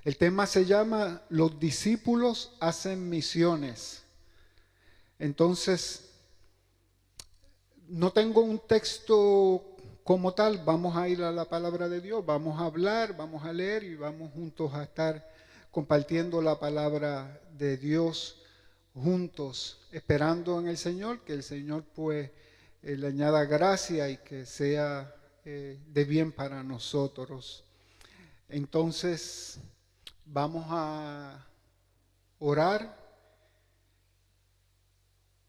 El tema se llama Los discípulos hacen misiones. Entonces, no tengo un texto como tal, vamos a ir a la palabra de Dios, vamos a hablar, vamos a leer y vamos juntos a estar compartiendo la palabra de Dios juntos, esperando en el Señor, que el Señor pues le añada gracia y que sea de bien para nosotros. Entonces, vamos a orar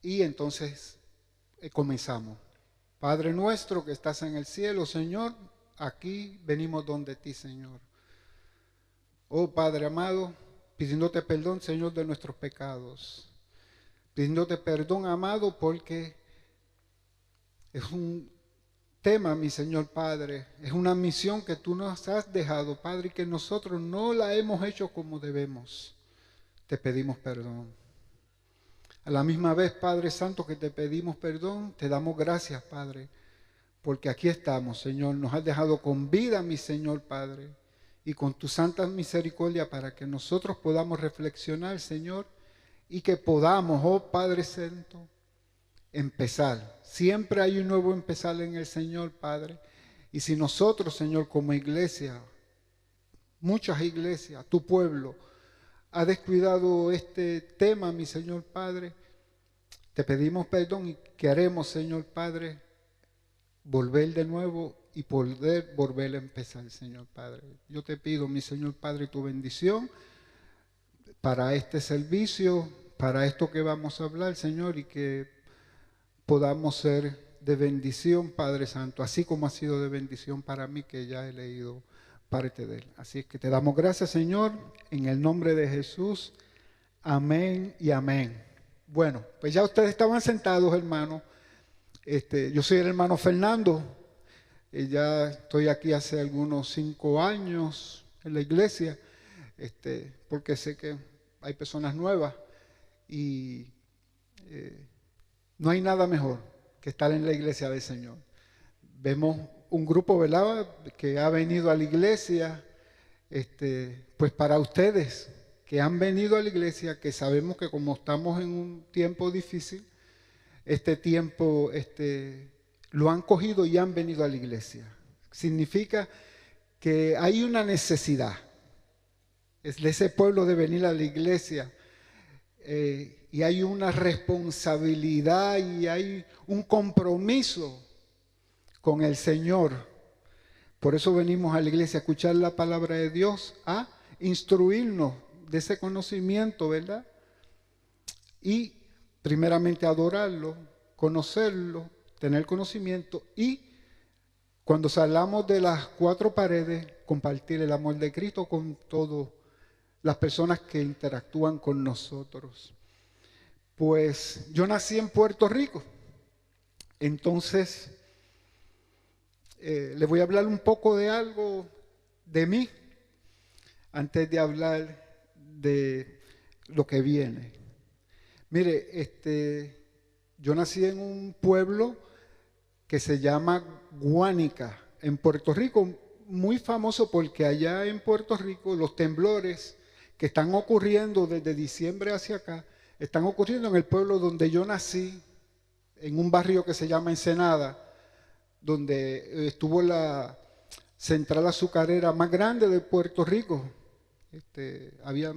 y entonces comenzamos. Padre nuestro que estás en el cielo, Señor, aquí venimos donde ti, Señor. Oh Padre amado, pidiéndote perdón, Señor, de nuestros pecados. Pidiéndote perdón, amado, porque es un tema, mi Señor Padre, es una misión que tú nos has dejado, Padre, y que nosotros no la hemos hecho como debemos. Te pedimos perdón. A la misma vez, Padre Santo, que te pedimos perdón, te damos gracias, Padre, porque aquí estamos, Señor. Nos has dejado con vida, mi Señor Padre, y con tu santa misericordia para que nosotros podamos reflexionar, Señor, y que podamos, oh Padre Santo, empezar. Siempre hay un nuevo empezar en el Señor, Padre. Y si nosotros, Señor, como iglesia, muchas iglesias, tu pueblo, ha descuidado este tema, mi Señor Padre, te pedimos perdón y queremos, Señor Padre, volver de nuevo y poder volver a empezar, Señor Padre. Yo te pido, mi Señor Padre, tu bendición para este servicio, para esto que vamos a hablar, Señor, y que podamos ser de bendición, Padre Santo, así como ha sido de bendición para mí, que ya he leído parte de él. Así es que te damos gracias, Señor, en el nombre de Jesús. Amén y amén. Bueno, pues ya ustedes estaban sentados, hermanos. Yo soy el hermano Fernando. Ya estoy aquí hace algunos 5 años en la iglesia, porque sé que hay personas nuevas y no hay nada mejor que estar en la iglesia del Señor. Vemos un grupo, ¿verdad?, que ha venido a la iglesia, pues para ustedes que han venido a la iglesia, que sabemos que como estamos en un tiempo difícil, este tiempo lo han cogido y han venido a la iglesia. Significa que hay una necesidad es de ese pueblo de venir a la iglesia, y hay una responsabilidad y hay un compromiso con el Señor. Por eso venimos a la iglesia a escuchar la palabra de Dios, a instruirnos de ese conocimiento, ¿verdad? Y primeramente adorarlo, conocerlo, tener conocimiento y cuando salgamos de las 4 paredes, compartir el amor de Cristo con todas las personas que interactúan con nosotros. Pues yo nací en Puerto Rico, entonces les voy a hablar un poco de algo de mí antes de hablar de lo que viene. Mire, yo nací en un pueblo que se llama Guánica, en Puerto Rico, muy famoso porque allá en Puerto Rico los temblores que están ocurriendo desde diciembre hacia acá, están ocurriendo en el pueblo donde yo nací, en un barrio que se llama Ensenada, donde estuvo la central azucarera más grande de Puerto Rico. Había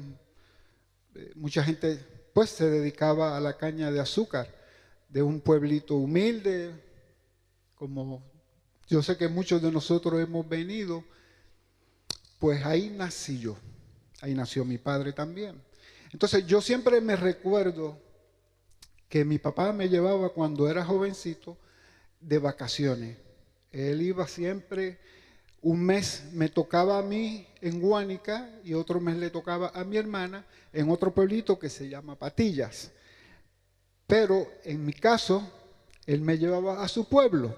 mucha gente, pues se dedicaba a la caña de azúcar, de un pueblito humilde, como yo sé que muchos de nosotros hemos venido, pues ahí nací yo, ahí nació mi padre también. Entonces yo siempre me recuerdo que mi papá me llevaba cuando era jovencito de vacaciones. Él iba siempre, un mes me tocaba a mí en Guánica y otro mes le tocaba a mi hermana en otro pueblito que se llama Patillas. Pero en mi caso, él me llevaba a su pueblo.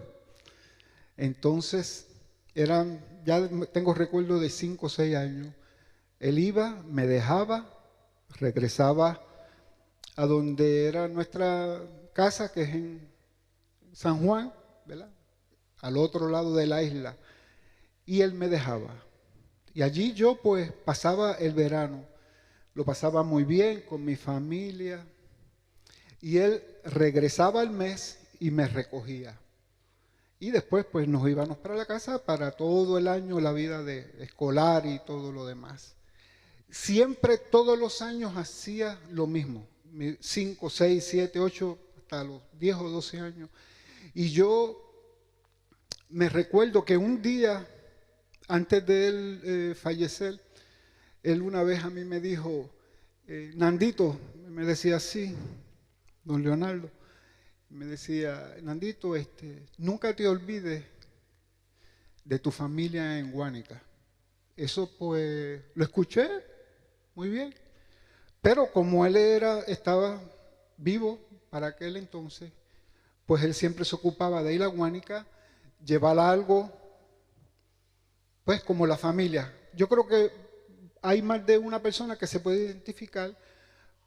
Entonces, ya tengo recuerdo de 5 o 6 años. Él iba, me dejaba, regresaba a donde era nuestra casa, que es en San Juan, ¿verdad?, al otro lado de la isla. Y él me dejaba. Y allí yo pues pasaba el verano, lo pasaba muy bien con mi familia y él regresaba al mes y me recogía. Y después pues nos íbamos para la casa para todo el año, la vida de escolar y todo lo demás. Siempre, todos los años hacía lo mismo, 5, 6, 7, 8, hasta los 10 o 12 años. Y yo me recuerdo que un día, antes de él fallecer, él una vez a mí me dijo, Nandito, me decía así, don Leonardo, me decía, Nandito, nunca te olvides de tu familia en Guánica. Eso pues lo escuché muy bien, pero como él estaba vivo para aquel entonces, pues él siempre se ocupaba de ir a Guánica, llevar algo, pues como la familia. Yo creo que hay más de una persona que se puede identificar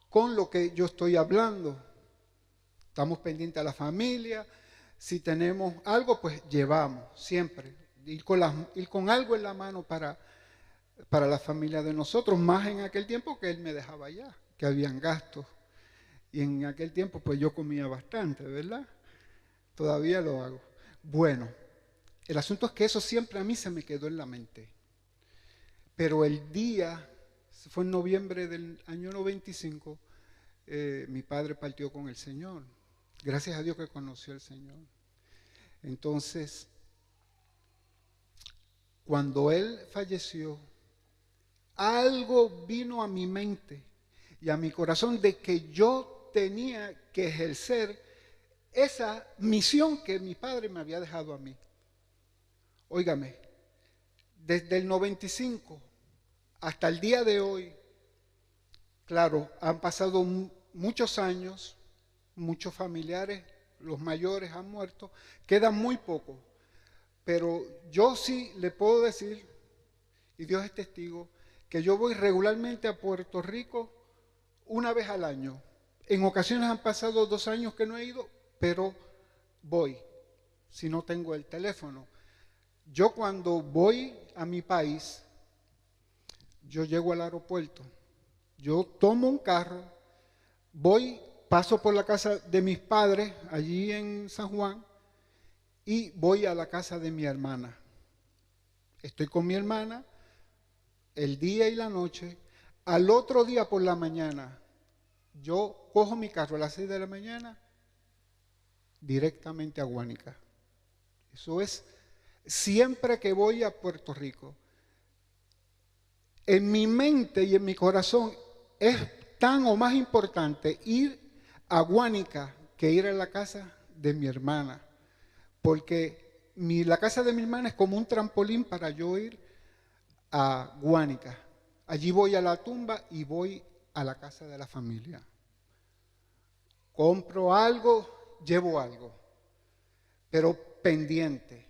con lo que yo estoy hablando. Estamos pendientes a la familia, si tenemos algo, pues llevamos, siempre. Ir con algo en la mano para la familia de nosotros, más en aquel tiempo que él me dejaba allá, que habían gastos. Y en aquel tiempo, pues yo comía bastante, ¿verdad? Todavía lo hago. Bueno, el asunto es que eso siempre a mí se me quedó en la mente. Pero el día, fue en noviembre del año 95, mi padre partió con el Señor. Gracias a Dios que conoció al Señor. Entonces, cuando él falleció, algo vino a mi mente y a mi corazón de que yo tenía que ejercer esa misión que mi padre me había dejado a mí. Óigame, desde el 95 hasta el día de hoy, claro, han pasado muchos años, muchos familiares, los mayores han muerto, quedan muy pocos, pero yo sí le puedo decir, y Dios es testigo, que yo voy regularmente a Puerto Rico una vez al año. En ocasiones han pasado 2 años que no he ido, pero voy, si no tengo el teléfono. Yo cuando voy a mi país, yo llego al aeropuerto, yo tomo un carro, voy, paso por la casa de mis padres, allí en San Juan, y voy a la casa de mi hermana. Estoy con mi hermana el día y la noche. Al otro día por la mañana, yo cojo mi carro a las 6 de la mañana directamente a Guánica. Eso es siempre que voy a Puerto Rico. En mi mente y en mi corazón es tan o más importante ir a Guánica que ir a la casa de mi hermana. Porque la casa de mi hermana es como un trampolín para yo ir a Guánica. Allí voy a la tumba y voy a la casa de la familia. Compro algo, llevo algo, pero pendiente.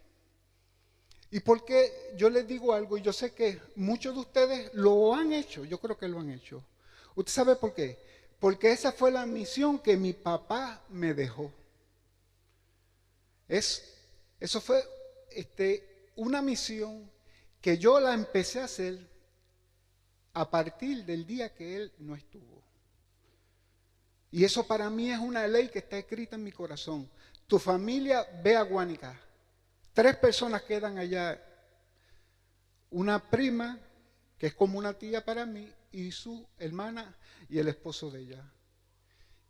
¿Y por qué yo les digo algo? Y yo sé que muchos de ustedes lo han hecho, yo creo que lo han hecho. ¿Usted sabe por qué? Porque esa fue la misión que mi papá me dejó. Eso fue una misión que yo la empecé a hacer a partir del día que él no estuvo. Y eso para mí es una ley que está escrita en mi corazón. Tu familia ve a Guánica. 3 personas quedan allá. Una prima, que es como una tía para mí, y su hermana y el esposo de ella.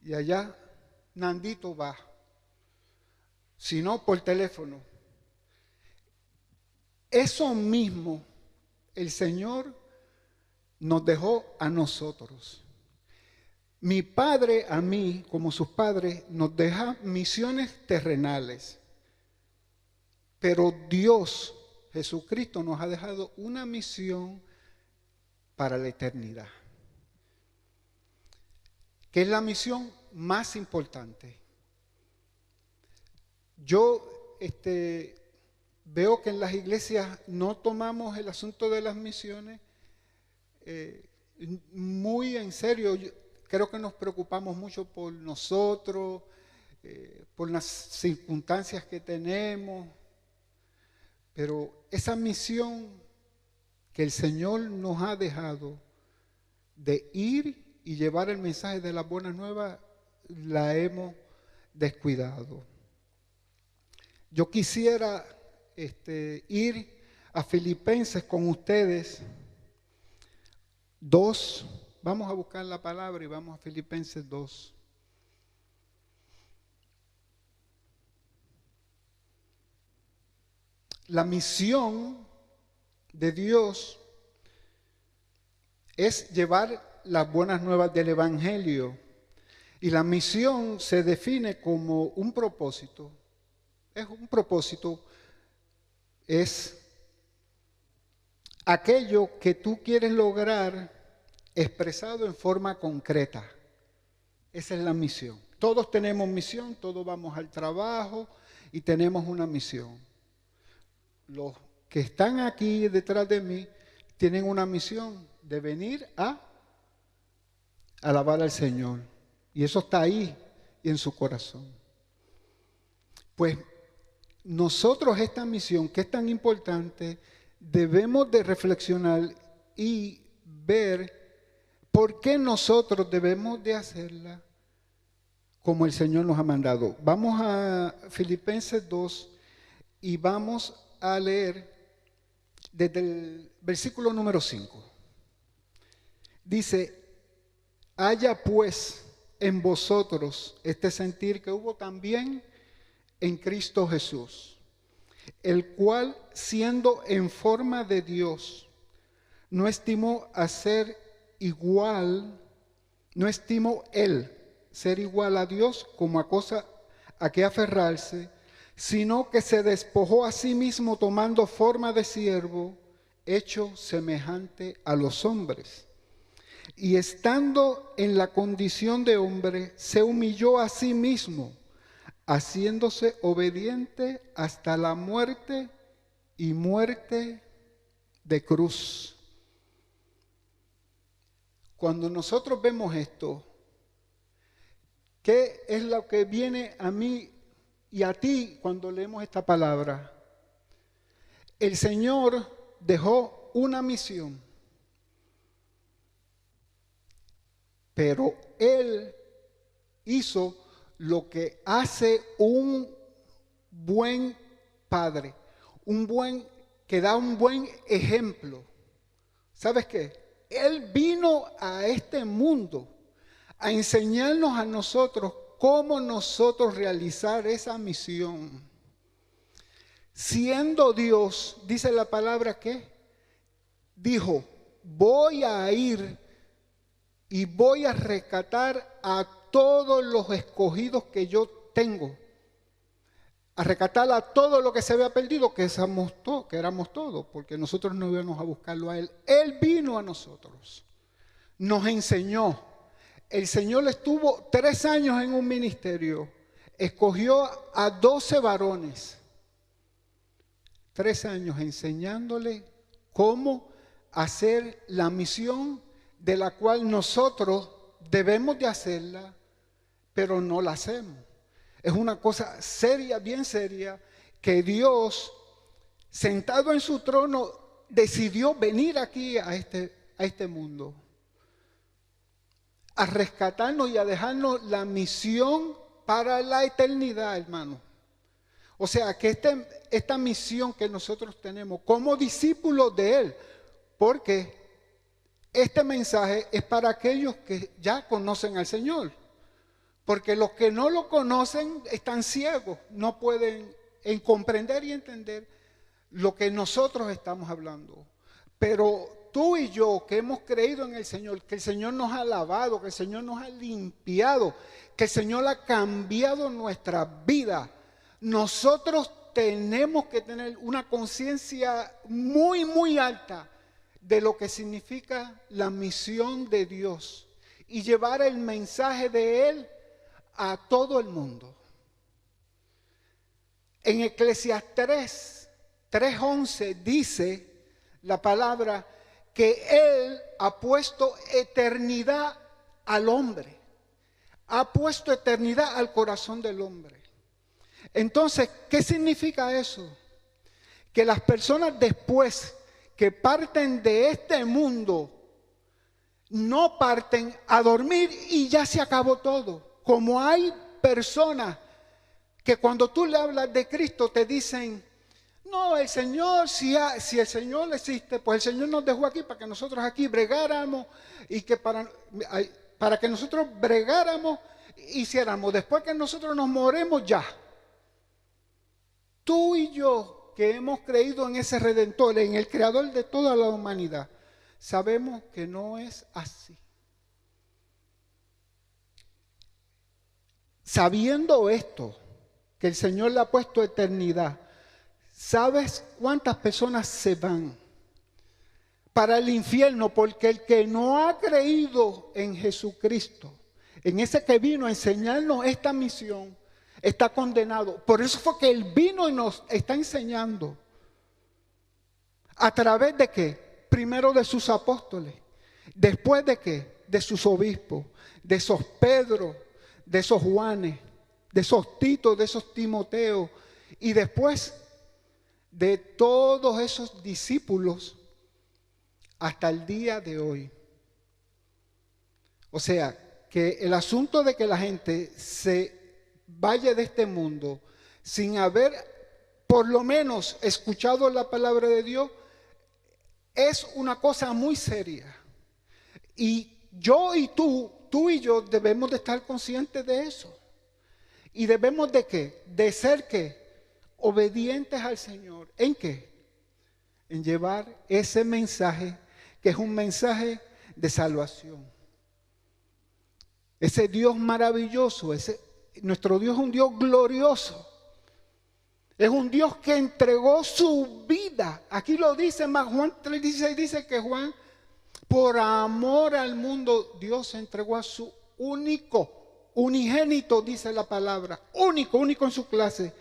Y allá Nandito va. Si no, por teléfono. Eso mismo el Señor nos dejó a nosotros. Mi padre a mí, como sus padres, nos deja misiones terrenales. Pero Dios, Jesucristo, nos ha dejado una misión para la eternidad. Que es la misión más importante. Yo veo que en las iglesias no tomamos el asunto de las misiones muy en serio. Creo que nos preocupamos mucho por nosotros, por las circunstancias que tenemos, pero esa misión que el Señor nos ha dejado de ir y llevar el mensaje de las buenas nuevas, la hemos descuidado. Yo quisiera ir a Filipenses con ustedes 2. Vamos a buscar la palabra y vamos a Filipenses 2. La misión de Dios es llevar las buenas nuevas del Evangelio. Y la misión se define como un propósito. Es un propósito, es aquello que tú quieres lograr expresado en forma concreta. Esa es la misión. Todos tenemos misión, todos vamos al trabajo y tenemos una misión. Los que están aquí detrás de mí tienen una misión de venir a alabar al Señor. Y eso está ahí y en su corazón. Pues nosotros esta misión, que es tan importante, debemos de reflexionar y ver por qué nosotros debemos de hacerla como el Señor nos ha mandado. Vamos a Filipenses 2 y vamos a leer desde el versículo número 5. Dice: haya pues en vosotros este sentir que hubo también en Cristo Jesús, el cual, siendo en forma de Dios, no estimó él ser igual a Dios como a cosa a que aferrarse, sino que se despojó a sí mismo, tomando forma de siervo, hecho semejante a los hombres. Y estando en la condición de hombre, se humilló a sí mismo, haciéndose obediente hasta la muerte y muerte de cruz. Cuando nosotros vemos esto, ¿qué es lo que viene a mí y a ti cuando leemos esta palabra? El Señor dejó una misión, pero Él hizo lo que hace un buen padre, que da un buen ejemplo. ¿Sabes qué? Él vino a este mundo a enseñarnos a nosotros cómo nosotros realizar esa misión. Siendo Dios, dice la palabra que dijo: voy a ir y voy a rescatar a todos los escogidos que yo tengo, a rescatar a todo lo que se había perdido, que éramos todos, porque nosotros no íbamos a buscarlo a Él. Él vino a nosotros, nos enseñó. El Señor estuvo 3 años en un ministerio, escogió a 12 varones, 3 años enseñándole cómo hacer la misión de la cual nosotros debemos de hacerla, pero no la hacemos. Es una cosa seria, bien seria, que Dios, sentado en su trono, decidió venir aquí a este mundo, a rescatarnos y a dejarnos la misión para la eternidad, hermano. O sea, que esta misión que nosotros tenemos como discípulos de Él, porque este mensaje es para aquellos que ya conocen al Señor. Porque los que no lo conocen están ciegos, no pueden comprender y entender lo que nosotros estamos hablando. Pero tú y yo, que hemos creído en el Señor, que el Señor nos ha lavado, que el Señor nos ha limpiado, que el Señor ha cambiado nuestra vida, nosotros tenemos que tener una conciencia muy, muy alta de lo que significa la misión de Dios y llevar el mensaje de Él a todo el mundo. En Eclesiastés 3:11 dice la palabra que Él ha puesto eternidad al hombre, ha puesto eternidad al corazón del hombre. Entonces, ¿qué significa eso? Que las personas después que parten de este mundo no parten a dormir y ya se acabó todo. Como hay personas que cuando tú le hablas de Cristo te dicen, no, el Señor, si el Señor existe, pues el Señor nos dejó aquí para que nosotros aquí bregáramos y que para que nosotros bregáramos, hiciéramos. Después que nosotros nos moremos ya. Tú y yo que hemos creído en ese Redentor, en el Creador de toda la humanidad, sabemos que no es así. Sabiendo esto, que el Señor le ha puesto eternidad, ¿sabes cuántas personas se van para el infierno? Porque el que no ha creído en Jesucristo, en ese que vino a enseñarnos esta misión, está condenado. Por eso fue que Él vino y nos está enseñando. ¿A través de qué? Primero de sus apóstoles. Después de qué? De sus obispos. De esos Pedro, de esos Juanes, de esos Titos, de esos Timoteos. Y después de todos esos discípulos hasta el día de hoy. O sea, que el asunto de que la gente se vaya de este mundo sin haber por lo menos escuchado la palabra de Dios es una cosa muy seria. Y yo y tú y yo debemos de estar conscientes de eso. Y debemos de ¿qué? De ser ¿qué? Obedientes al Señor. ¿En qué? En llevar ese mensaje que es un mensaje de salvación. Ese Dios maravilloso, nuestro Dios es un Dios glorioso. Es un Dios que entregó su vida. Aquí lo dice más Juan 3:16, dice que Juan, por amor al mundo, Dios entregó a su unigénito, dice la palabra, único en su clase.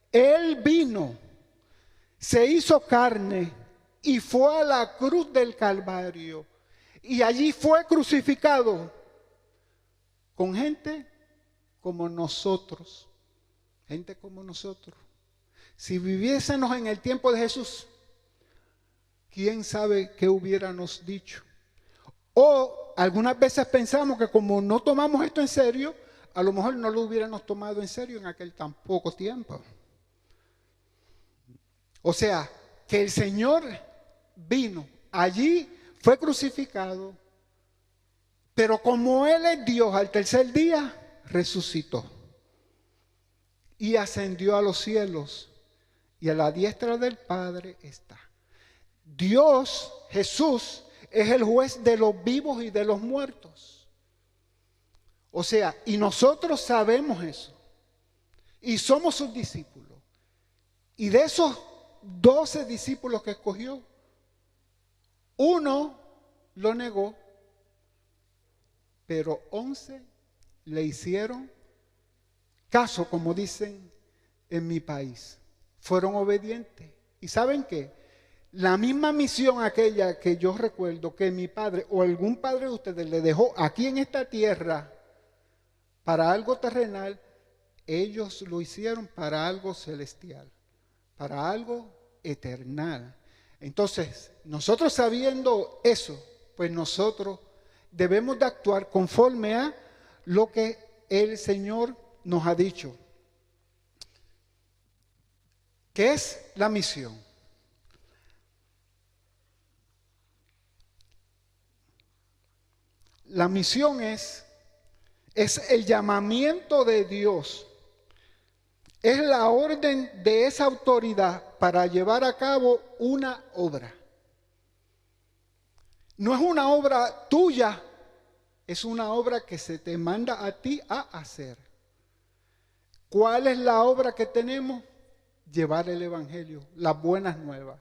Él vino, se hizo carne y fue a la cruz del Calvario. Y allí fue crucificado con gente como nosotros. Gente como nosotros. Si viviésemos en el tiempo de Jesús, ¿quién sabe qué hubiéramos dicho? O algunas veces pensamos que como no tomamos esto en serio, a lo mejor no lo hubiéramos tomado en serio en aquel tan poco tiempo. O sea, que el Señor vino, allí fue crucificado, pero como Él es Dios, al tercer día resucitó y ascendió a los cielos y a la diestra del Padre está. Dios, Jesús, es el juez de los vivos y de los muertos. O sea, y nosotros sabemos eso. Y somos sus discípulos. Y de esos 12 discípulos que escogió, uno lo negó, pero 11 le hicieron caso, como dicen en mi país. Fueron obedientes. ¿Y saben qué? La misma misión aquella que yo recuerdo que mi padre o algún padre de ustedes le dejó aquí en esta tierra para algo terrenal, ellos lo hicieron para algo celestial, para algo eternal. Entonces, nosotros sabiendo eso, pues nosotros debemos de actuar conforme a lo que el Señor nos ha dicho. ¿Qué es la misión? La misión es el llamamiento de Dios. Es la orden de esa autoridad para llevar a cabo una obra. No es una obra tuya, es una obra que se te manda a ti a hacer. ¿Cuál es la obra que tenemos? Llevar el Evangelio, las buenas nuevas.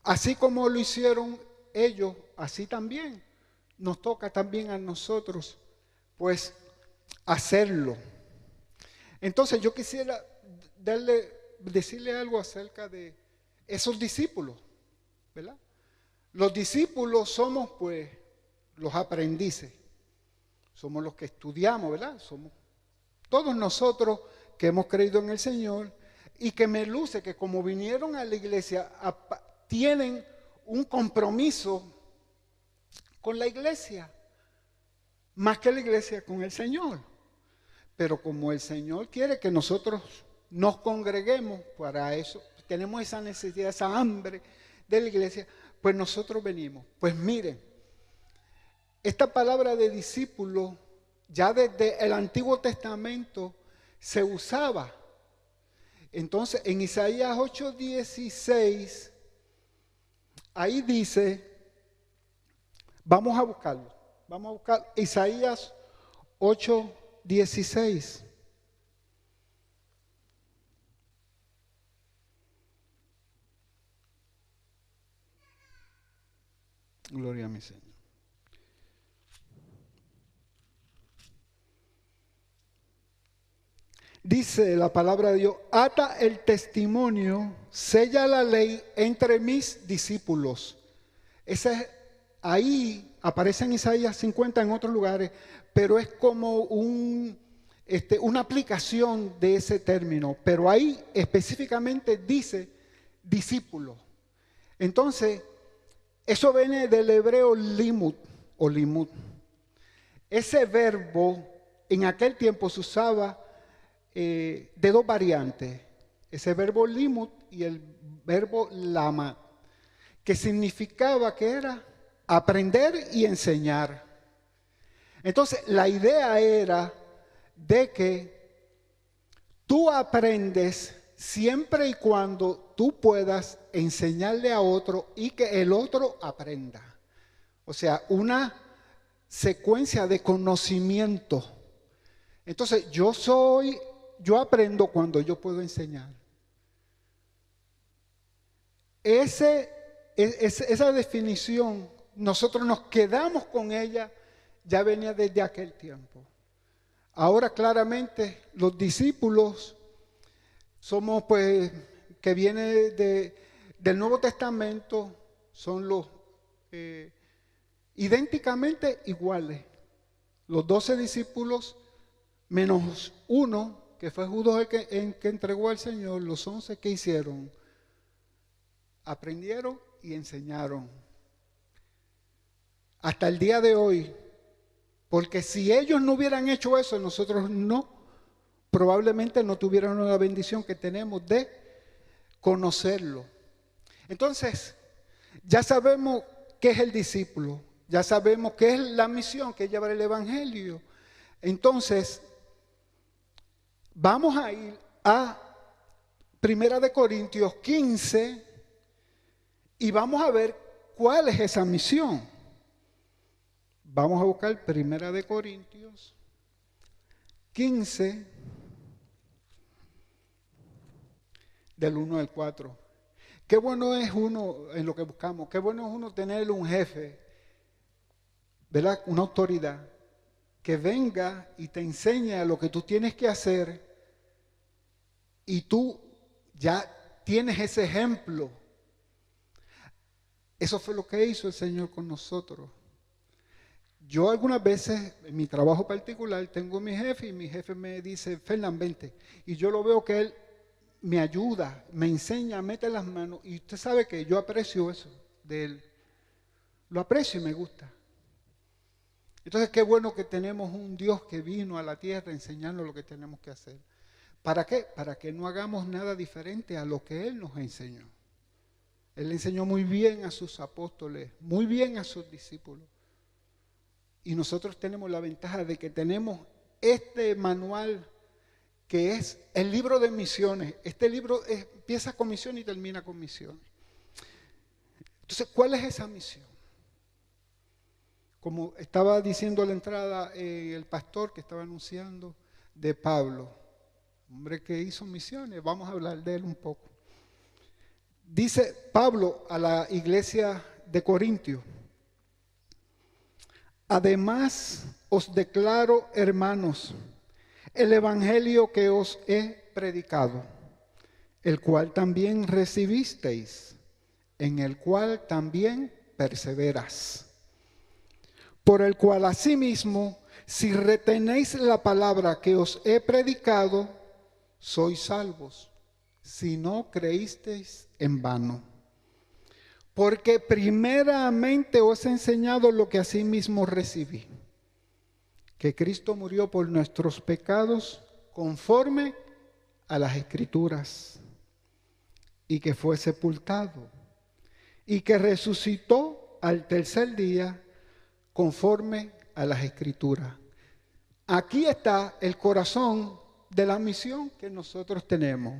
Así como lo hicieron ellos, así también nos toca también a nosotros, pues, hacerlo. Entonces yo quisiera decirle algo acerca de esos discípulos, ¿verdad? Los discípulos somos, pues, los aprendices. Somos los que estudiamos, ¿verdad? Somos todos nosotros que hemos creído en el Señor y que me luce que como vinieron a la iglesia tienen un compromiso con la iglesia, más que la iglesia con el Señor. Pero como el Señor quiere que nosotros nos congreguemos, para eso tenemos esa necesidad, esa hambre de la iglesia, pues nosotros venimos. Pues miren, esta palabra de discípulo ya desde el Antiguo Testamento se usaba. Entonces en Isaías 8:16, ahí dice, vamos a buscar Isaías 8:16. Gloria a mi Señor. Dice la palabra de Dios, ata el testimonio, sella la ley entre mis discípulos. Ahí aparece en Isaías 50 en otros lugares, pero es como una aplicación de ese término. Pero ahí específicamente dice discípulo. Entonces, eso viene del hebreo limud o limud. Ese verbo en aquel tiempo se usaba de dos variantes, ese verbo limud y el verbo lama, que significaba que era aprender y enseñar. Entonces la idea era de que tú aprendes siempre y cuando tú puedas enseñarle a otro y que el otro aprenda. O sea, una secuencia de conocimiento. Entonces yo aprendo cuando yo puedo enseñar. Esa definición, nosotros nos quedamos con ella, ya venía desde aquel tiempo. Ahora claramente los discípulos somos pues, que viene del Nuevo Testamento, son los idénticamente iguales. Los 12 discípulos menos uno, que fue Judas el que entregó al Señor, los 11 que hicieron, aprendieron y enseñaron. Hasta el día de hoy, porque si ellos no hubieran hecho eso, nosotros probablemente no tuviéramos la bendición que tenemos de conocerlo. Entonces, ya sabemos qué es el discípulo, ya sabemos qué es la misión, que es llevar el evangelio. Entonces, vamos a ir a 1 Corintios 15 y vamos a ver cuál es esa misión. Vamos a buscar 1 Corintios 15, del 1 al 4. Qué bueno es uno en lo que buscamos, qué bueno es uno tener un jefe, ¿verdad? Una autoridad que venga y te enseñe lo que tú tienes que hacer y tú ya tienes ese ejemplo. Eso fue lo que hizo el Señor con nosotros. Yo algunas veces, en mi trabajo particular, tengo mi jefe y mi jefe me dice, Fernán, vente. Y yo lo veo que él me ayuda, me enseña, mete las manos. Y usted sabe que yo aprecio eso de él. Lo aprecio y me gusta. Entonces, qué bueno que tenemos un Dios que vino a la tierra a enseñarnos lo que tenemos que hacer. ¿Para qué? Para que no hagamos nada diferente a lo que Él nos enseñó. Él enseñó muy bien a sus apóstoles, muy bien a sus discípulos. Y nosotros tenemos la ventaja de que tenemos este manual que es el libro de misiones. Este libro empieza con misión y termina con misiones. Entonces, ¿cuál es esa misión? Como estaba diciendo a la entrada el pastor que estaba anunciando de Pablo, hombre que hizo misiones, vamos a hablar de él un poco. Dice Pablo a la iglesia de Corintios: además os declaro, hermanos, el evangelio que os he predicado, el cual también recibisteis, en el cual también perseveras, por el cual asimismo, si retenéis la palabra que os he predicado, sois salvos, si no creísteis en vano. porque primeramente os he enseñado lo que asimismo recibí, que Cristo murió por nuestros pecados conforme a las Escrituras, y que fue sepultado, y que resucitó al tercer día conforme a las Escrituras. Aquí está el corazón de la misión que nosotros tenemos,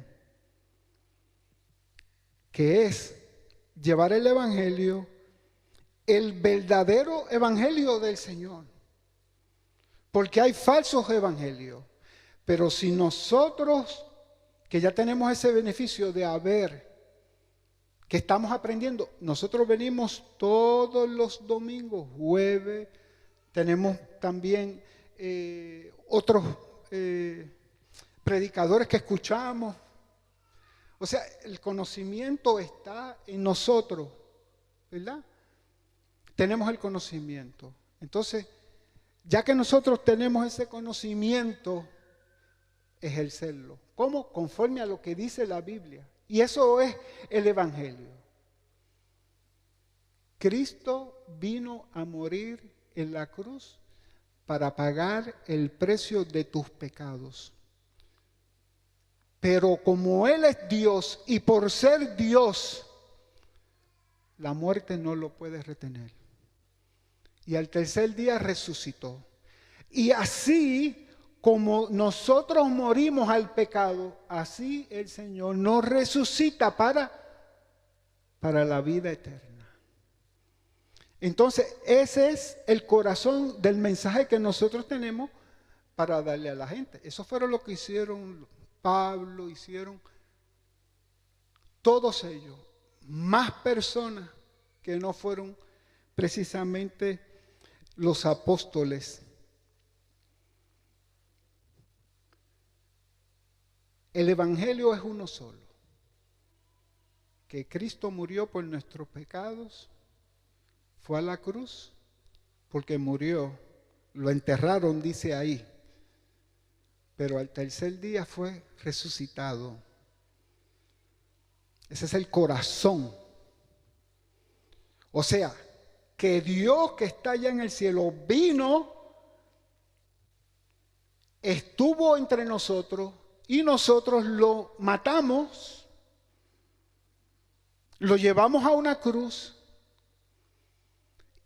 que es llevar el evangelio, el verdadero evangelio del Señor. Porque hay falsos evangelios. Pero si nosotros, que ya tenemos ese beneficio de haber, que estamos aprendiendo, nosotros venimos todos los domingos, jueves, tenemos también otros predicadores que escuchamos. O sea, el conocimiento está en nosotros, ¿verdad? Tenemos el conocimiento. Entonces, ya que nosotros tenemos ese conocimiento, ejercerlo. ¿Cómo? Conforme a lo que dice la Biblia. Y eso es el evangelio. Cristo vino a morir en la cruz para pagar el precio de tus pecados. Pero como Él es Dios y por ser Dios, la muerte no lo puede retener. Y al tercer día resucitó. Y así como nosotros morimos al pecado, así el Señor nos resucita para la vida eterna. Entonces, ese es el corazón del mensaje que nosotros tenemos para darle a la gente. Eso fue lo que hicieron Pablo, hicieron todos ellos. Más personas que no fueron precisamente los apóstoles. El evangelio es uno solo, que Cristo murió por nuestros pecados, fue a la cruz porque murió, lo enterraron, dice ahí, pero al tercer día fue resucitado. Ese es el corazón. O sea, que Dios que está allá en el cielo vino, estuvo entre nosotros y nosotros lo matamos, lo llevamos a una cruz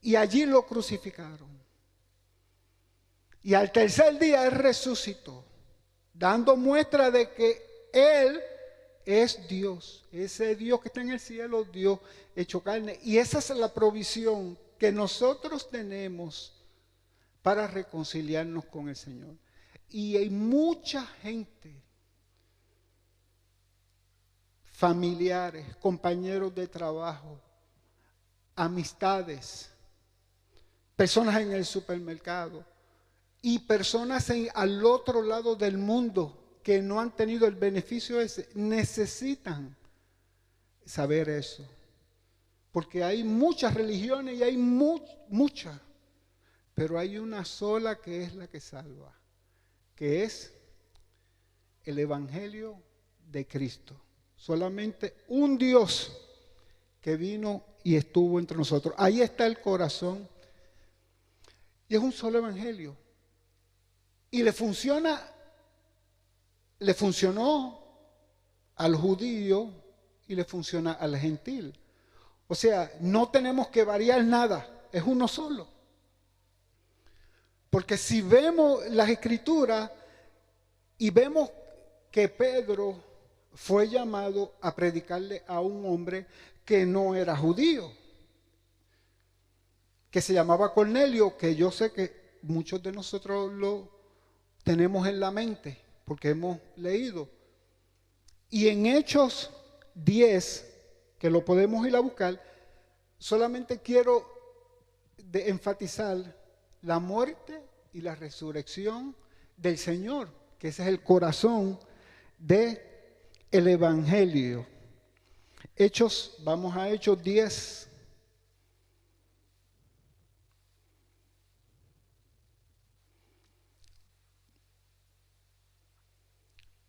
y allí lo crucificaron. Y al tercer día Él resucitó, dando muestra de que Él es Dios, ese Dios que está en el cielo, Dios hecho carne. Y esa es la provisión que nosotros tenemos para reconciliarnos con el Señor. Y hay mucha gente, familiares, compañeros de trabajo, amistades, personas en el supermercado y personas al otro lado del mundo que no han tenido el beneficio ese, necesitan saber eso. Porque hay muchas religiones y hay muchas, pero hay una sola que es la que salva, que es el evangelio de Cristo. Solamente un Dios que vino y estuvo entre nosotros. Ahí está el corazón. Y es un solo evangelio. Y le funcionó al judío y le funciona al gentil. O sea, no tenemos que variar nada, es uno solo. Porque si vemos las escrituras y vemos que Pedro fue llamado a predicarle a un hombre que no era judío, que se llamaba Cornelio, que yo sé que muchos de nosotros lo tenemos en la mente, porque hemos leído. Y en Hechos 10, que lo podemos ir a buscar, solamente quiero enfatizar la muerte y la resurrección del Señor, que ese es el corazón del evangelio. Hechos, vamos a Hechos 10.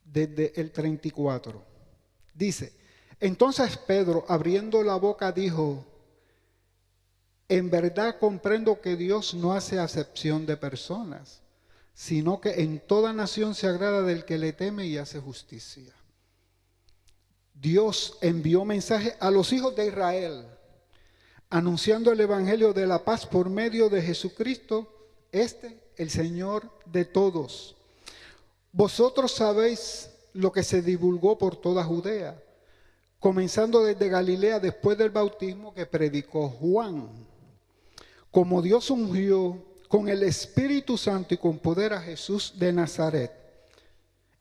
Desde el 34. Dice, entonces Pedro, abriendo la boca, dijo, en verdad comprendo que Dios no hace acepción de personas, sino que en toda nación se agrada del que le teme y hace justicia. Dios envió mensaje a los hijos de Israel, anunciando el evangelio de la paz por medio de Jesucristo, el Señor de todos. Vosotros sabéis lo que se divulgó por toda Judea, comenzando desde Galilea después del bautismo que predicó Juan, como Dios ungió con el Espíritu Santo y con poder a Jesús de Nazaret,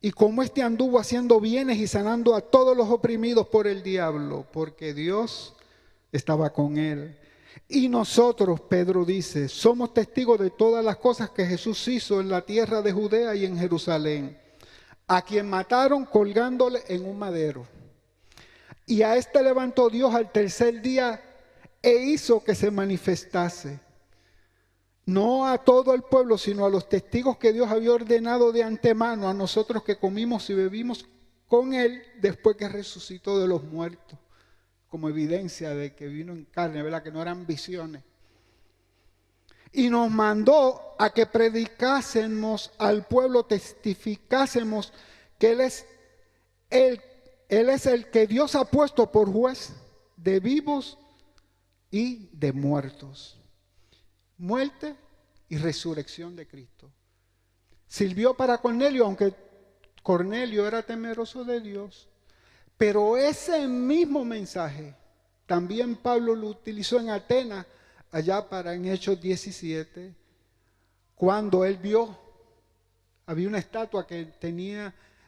y como éste anduvo haciendo bienes y sanando a todos los oprimidos por el diablo, porque Dios estaba con él. Y nosotros, Pedro dice, somos testigos de todas las cosas que Jesús hizo en la tierra de Judea y en Jerusalén, a quien mataron colgándole en un madero. Y a este levantó Dios al tercer día e hizo que se manifestase, no a todo el pueblo, sino a los testigos que Dios había ordenado de antemano, a nosotros que comimos y bebimos con él después que resucitó de los muertos, como evidencia de que vino en carne, ¿verdad? Que no eran visiones. Y nos mandó a que predicásemos al pueblo, testificásemos que Él es el que Dios ha puesto por juez de vivos y de muertos. Muerte y resurrección de Cristo. Sirvió para Cornelio, aunque Cornelio era temeroso de Dios, pero ese mismo mensaje también Pablo lo utilizó en Atenas, allá en Hechos 17, cuando él vio, había una estatua que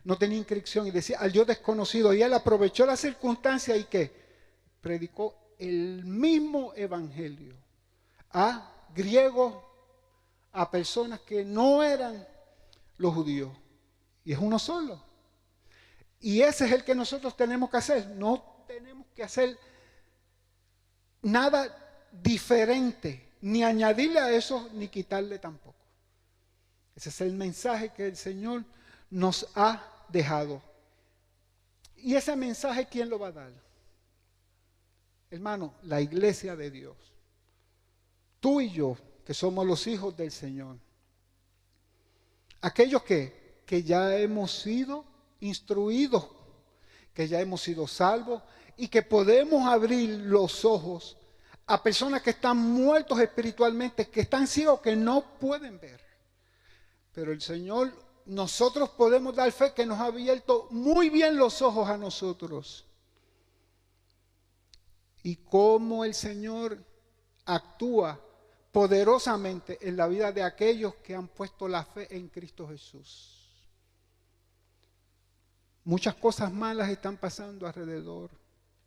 no tenía inscripción y decía al Dios desconocido, y él aprovechó la circunstancia y que predicó el mismo evangelio a griegos, a personas que no eran los judíos, y es uno solo. Y ese es el que nosotros tenemos que hacer. No tenemos que hacer nada diferente, ni añadirle a eso, ni quitarle tampoco. Ese es el mensaje que el Señor nos ha dejado. Y ese mensaje, ¿quién lo va a dar? Hermano, la iglesia de Dios. Tú y yo, que somos los hijos del Señor. Aquellos que ya hemos sido instruidos, que ya hemos sido salvos y que podemos abrir los ojos a personas que están muertos espiritualmente, que están ciegos, que no pueden ver. Pero el Señor, nosotros podemos dar fe que nos ha abierto muy bien los ojos a nosotros. Y cómo el Señor actúa poderosamente en la vida de aquellos que han puesto la fe en Cristo Jesús. Muchas cosas malas están pasando alrededor,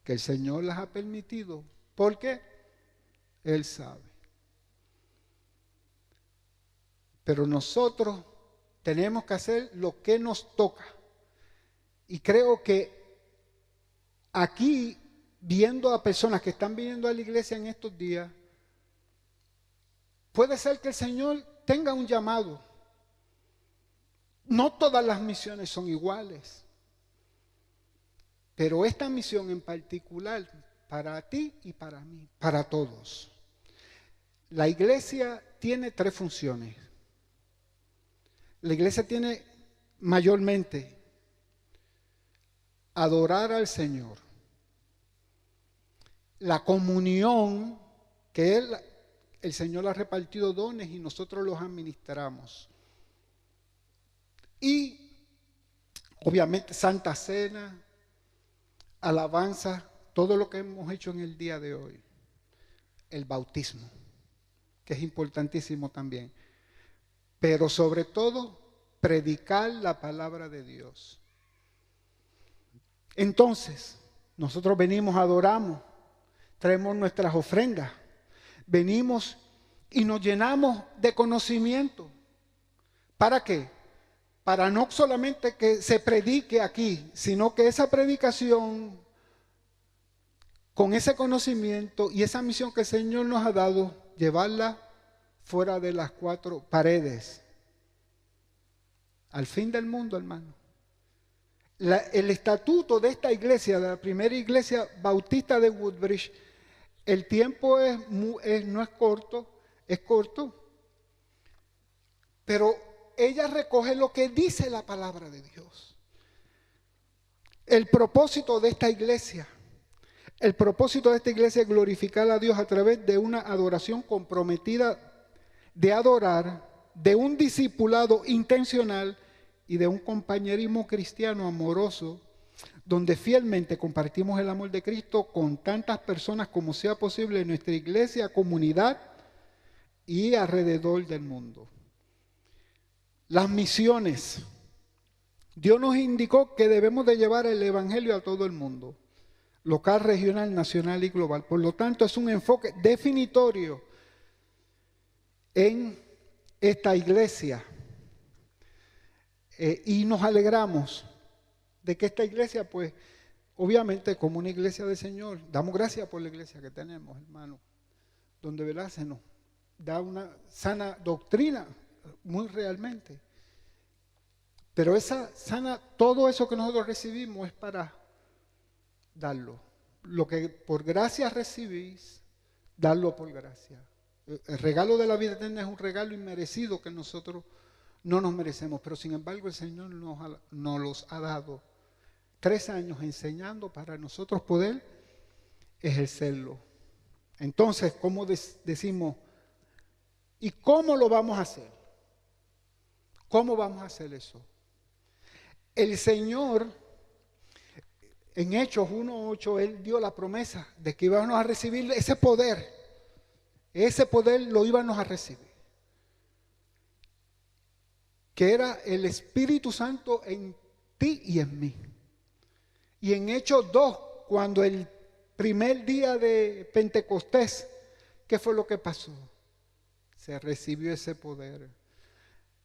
que el Señor las ha permitido. ¿Por qué? Él sabe. Pero nosotros tenemos que hacer lo que nos toca. Y creo que aquí, viendo a personas que están viniendo a la iglesia en estos días, puede ser que el Señor tenga un llamado. No todas las misiones son iguales. Pero esta misión en particular, para ti y para mí, para todos. La iglesia tiene 3 funciones. La iglesia tiene mayormente adorar al Señor. La comunión, que el Señor ha repartido dones y nosotros los administramos. Y obviamente Santa Cena, alabanza, todo lo que hemos hecho en el día de hoy. El bautismo, que es importantísimo también. Pero sobre todo, predicar la palabra de Dios. Entonces, nosotros venimos, adoramos, traemos nuestras ofrendas, venimos y nos llenamos de conocimiento. ¿Para qué? Para no solamente que se predique aquí, sino que esa predicación, con ese conocimiento y esa misión que el Señor nos ha dado, llevarla fuera de las 4 paredes, al fin del mundo, hermano. El estatuto de esta iglesia, de la primera iglesia bautista de Woodbridge, El tiempo no es corto, es corto, pero ella recoge lo que dice la palabra de Dios. El propósito de esta iglesia es glorificar a Dios a través de una adoración comprometida de adorar, de un discipulado intencional y de un compañerismo cristiano amoroso, donde fielmente compartimos el amor de Cristo con tantas personas como sea posible en nuestra iglesia, comunidad y alrededor del mundo. Las misiones. Dios nos indicó que debemos de llevar el evangelio a todo el mundo, local, regional, nacional y global. Por lo tanto, es un enfoque definitorio en esta iglesia. Y nos alegramos de que esta iglesia, pues, obviamente como una iglesia del Señor, damos gracias por la iglesia que tenemos, hermano, donde, ¿verdad?, se nos da una sana doctrina, muy realmente. Pero esa sana, todo eso que nosotros recibimos es para darlo. Lo que por gracia recibís, darlo por gracia. El regalo de la vida eterna es un regalo inmerecido que nosotros no nos merecemos, pero sin embargo el Señor nos los ha dado 3 años enseñando para nosotros poder ejercerlo. Entonces, ¿cómo decimos? ¿Y cómo lo vamos a hacer? ¿Cómo vamos a hacer eso? El Señor, en Hechos 1:8, Él dio la promesa de que íbamos a recibir ese poder. Ese poder lo íbamos a recibir. Que era el Espíritu Santo en ti y en mí. Y en Hechos 2, cuando el primer día de Pentecostés, ¿qué fue lo que pasó? Se recibió ese poder.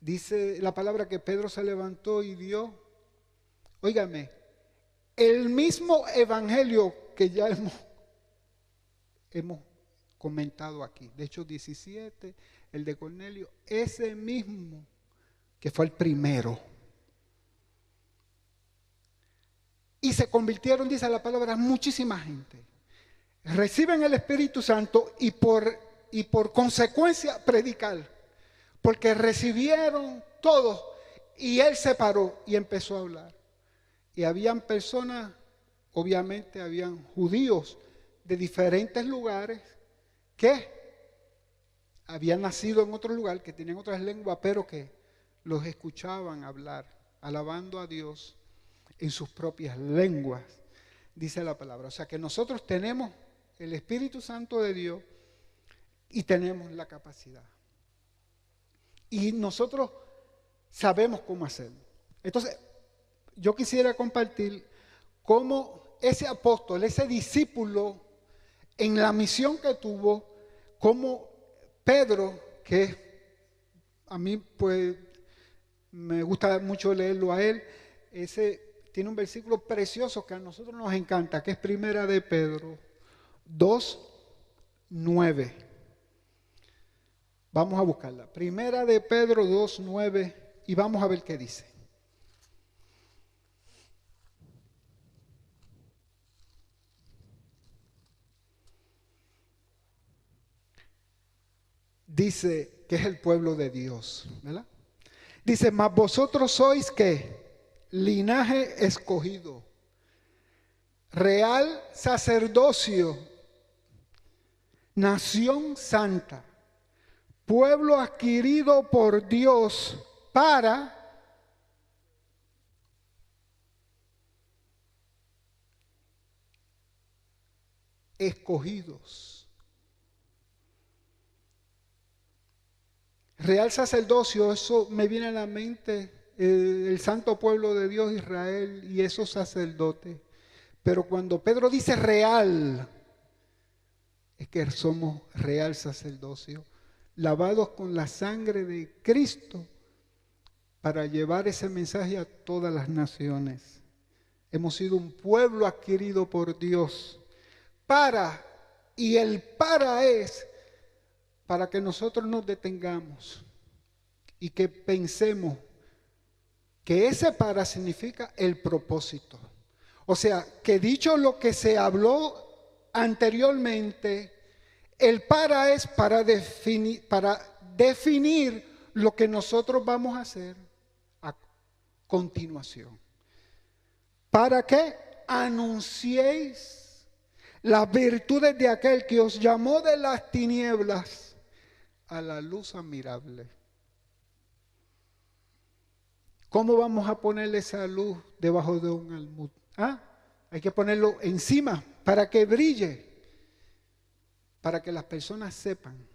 Dice la palabra que Pedro se levantó y dio, óigame, el mismo evangelio que ya hemos comentado aquí. De Hechos 17, el de Cornelio, ese mismo que fue el primero. Y se convirtieron, dice la palabra, muchísima gente. Reciben el Espíritu Santo y por consecuencia predicar. Porque recibieron todo y él se paró y empezó a hablar. Y habían personas, obviamente habían judíos de diferentes lugares que habían nacido en otro lugar, que tenían otras lenguas, pero que los escuchaban hablar, alabando a Dios en sus propias lenguas, dice la palabra. O sea que nosotros tenemos el Espíritu Santo de Dios y tenemos la capacidad. Y nosotros sabemos cómo hacerlo. Entonces, yo quisiera compartir cómo ese apóstol, ese discípulo, en la misión que tuvo, como Pedro, que a mí pues me gusta mucho leerlo a él, tiene un versículo precioso que a nosotros nos encanta, que es Primera de Pedro 2:9. Vamos a buscarla. Primera de Pedro 2:9 y vamos a ver qué dice. Dice que es el pueblo de Dios, ¿verdad? Dice, mas vosotros sois ¿qué? Linaje escogido, real sacerdocio, nación santa, pueblo adquirido por Dios para escogidos. Real sacerdocio, eso me viene a la mente, el santo pueblo de Dios, Israel, y esos sacerdotes. Pero cuando Pedro dice real, es que somos real sacerdocio, lavados con la sangre de Cristo para llevar ese mensaje a todas las naciones. Hemos sido un pueblo adquirido por Dios y el para es para que nosotros nos detengamos y que pensemos que ese para significa el propósito. O sea, que dicho lo que se habló anteriormente, el para es para definir lo que nosotros vamos a hacer a continuación. ¿Para qué? Anunciéis las virtudes de aquel que os llamó de las tinieblas a la luz admirable. ¿Cómo vamos a ponerle esa luz debajo de un almud? Hay que ponerlo encima para que brille, para que las personas sepan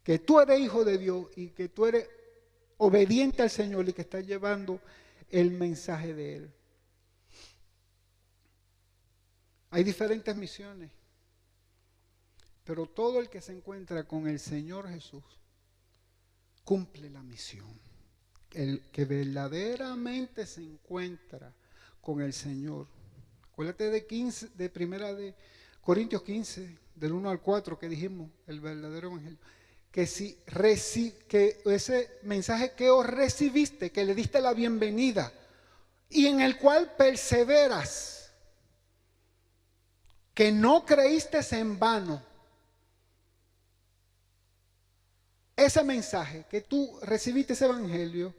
que tú eres hijo de Dios y que tú eres obediente al Señor y que estás llevando el mensaje de Él. Hay diferentes misiones, pero todo el que se encuentra con el Señor Jesús cumple la misión. El que verdaderamente se encuentra con el Señor. Acuérdate de primera de Corintios 15, del 1 al 4 que dijimos, el verdadero evangelio. Que ese mensaje que os recibiste, que le diste la bienvenida y en el cual perseveras, que no creíste en vano. Ese mensaje que tú recibiste, ese evangelio,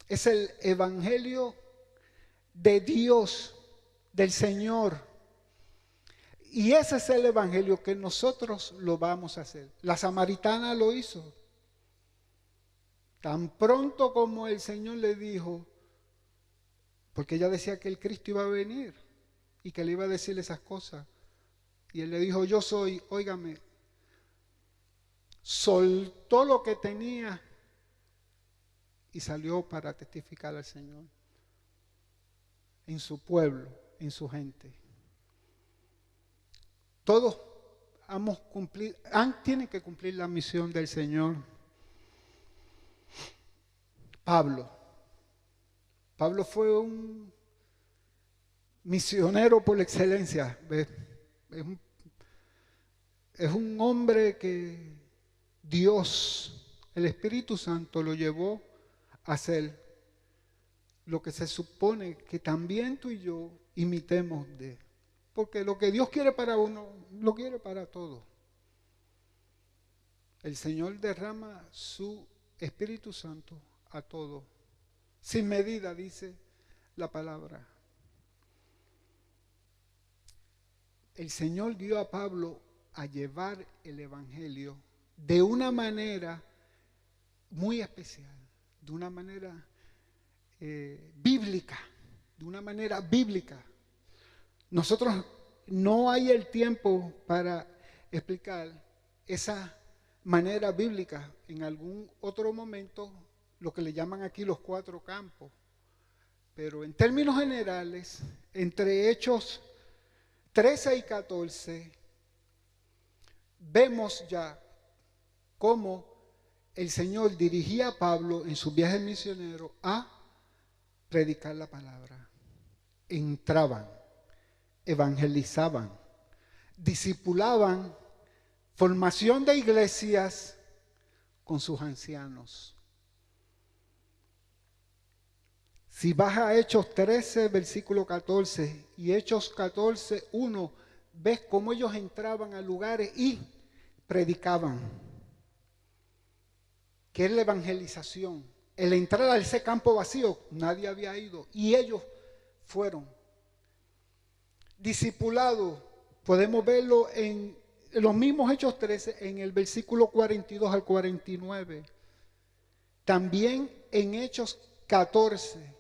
es el evangelio de Dios, del Señor. Y ese es el evangelio que nosotros lo vamos a hacer. La samaritana lo hizo. Tan pronto como el Señor le dijo, porque ella decía que el Cristo iba a venir y que le iba a decir esas cosas. Y él le dijo, yo soy, óigame, soltó lo que tenía y salió para testificar al Señor en su pueblo, en su gente. Todos tienen que cumplir la misión del Señor. Pablo fue un misionero por excelencia. Es un hombre que Dios, el Espíritu Santo, lo llevó a hacer lo que se supone que también tú y yo imitemos de Él. Porque lo que Dios quiere para uno, lo quiere para todos. El Señor derrama su Espíritu Santo a todos. Sin medida, dice la palabra. El Señor dio a Pablo a llevar el Evangelio de una manera muy especial, de una manera bíblica, Nosotros no hay el tiempo para explicar esa manera bíblica. En algún otro momento, lo que le llaman aquí los 4 campos. Pero en términos generales, entre Hechos 13 y 14, vemos ya cómo el Señor dirigía a Pablo en su viaje misionero a predicar la palabra. Entraban, evangelizaban, discipulaban, formación de iglesias con sus ancianos. Si vas a Hechos 13, versículo 14 y Hechos 14, 1, ves cómo ellos entraban a lugares y predicaban. ¿Qué es la evangelización? El entrar a ese campo vacío, nadie había ido y ellos fueron. Discipulado, podemos verlo en los mismos Hechos 13, en el versículo 42 al 49. También en Hechos 14,